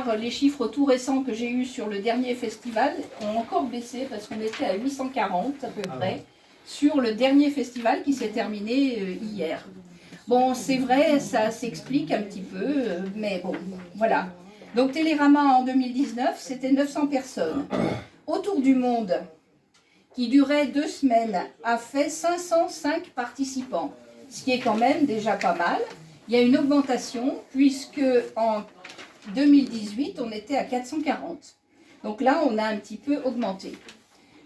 voir les chiffres tout récents que j'ai eus sur le dernier festival ont encore baissé parce qu'on était à 840 à peu près sur le dernier festival qui s'est terminé hier. Bon, c'est vrai, ça s'explique un petit peu, mais bon, voilà. Donc Télérama en 2019, c'était 900 personnes. Autour du monde, qui durait 2 semaines, a fait 505 participants, ce qui est quand même déjà pas mal. Il y a une augmentation puisque en 2018, on était à 440. Donc là, on a un petit peu augmenté.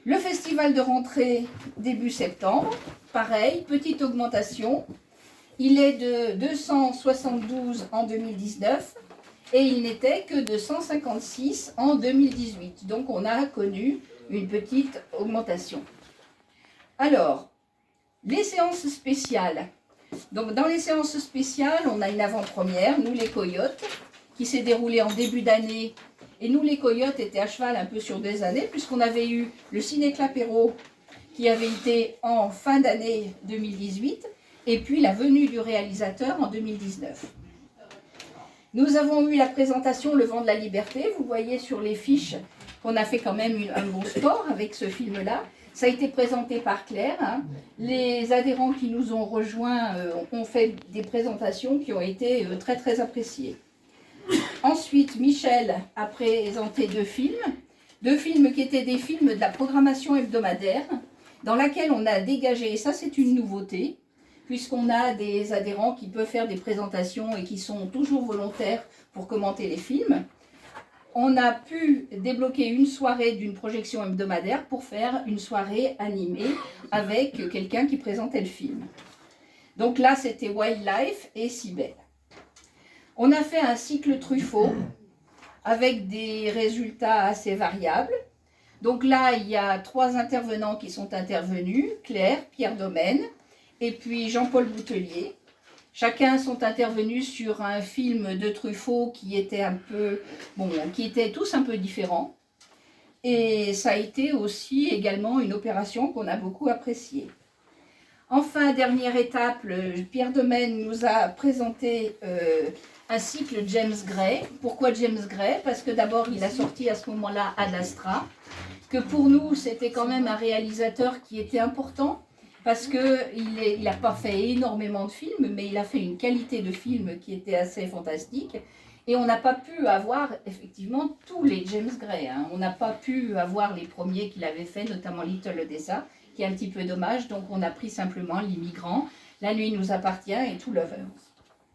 Le festival de rentrée début septembre, pareil, petite augmentation. Il est de 272 en 2019 et il n'était que de 156 en 2018. Donc on a connu une petite augmentation. Alors, les séances spéciales. Donc dans les séances spéciales, on a une avant-première, nous les Coyotes, qui s'est déroulée en début d'année. Et nous les Coyotes étaient à cheval un peu sur des années, puisqu'on avait eu le Ciné Clapeyron qui avait été en fin d'année 2018, et puis la venue du réalisateur en 2019. Nous avons eu la présentation Le Vent de la Liberté. Vous voyez sur les fiches qu'on a fait quand même un bon score avec ce film-là. Ça a été présenté par Claire. Hein. Les adhérents qui nous ont rejoints ont fait des présentations qui ont été très très appréciées. Ensuite, Michel a présenté 2 films. 2 films qui étaient des films de la programmation hebdomadaire, dans laquelle on a dégagé, et ça c'est une nouveauté, puisqu'on a des adhérents qui peuvent faire des présentations et qui sont toujours volontaires pour commenter les films. On a pu débloquer une soirée d'une projection hebdomadaire pour faire une soirée animée avec quelqu'un qui présentait le film. Donc là, c'était Wildlife et Cybèle. On a fait un cycle Truffaut avec des résultats assez variables. Donc là, il y a 3 intervenants qui sont intervenus, Claire, Pierre Domaine et puis Jean-Paul Boutelier. Chacun sont intervenus sur un film de Truffaut qui était qui étaient tous un peu différents. Et ça a été aussi également une opération qu'on a beaucoup appréciée. Enfin, dernière étape, Pierre Domaine nous a présenté un cycle James Gray. Pourquoi James Gray? Parce que d'abord, il a sorti à ce moment-là Ad Astra, que pour nous, c'était quand même un réalisateur qui était important, parce qu'il n'a pas fait énormément de films, mais il a fait une qualité de film qui était assez fantastique. Et on n'a pas pu avoir effectivement tous les James Gray. Hein. On n'a pas pu avoir les premiers qu'il avait fait, notamment Little Odessa, qui est un petit peu dommage. Donc on a pris simplement L'Immigrant, La nuit nous appartient et Two Lovers.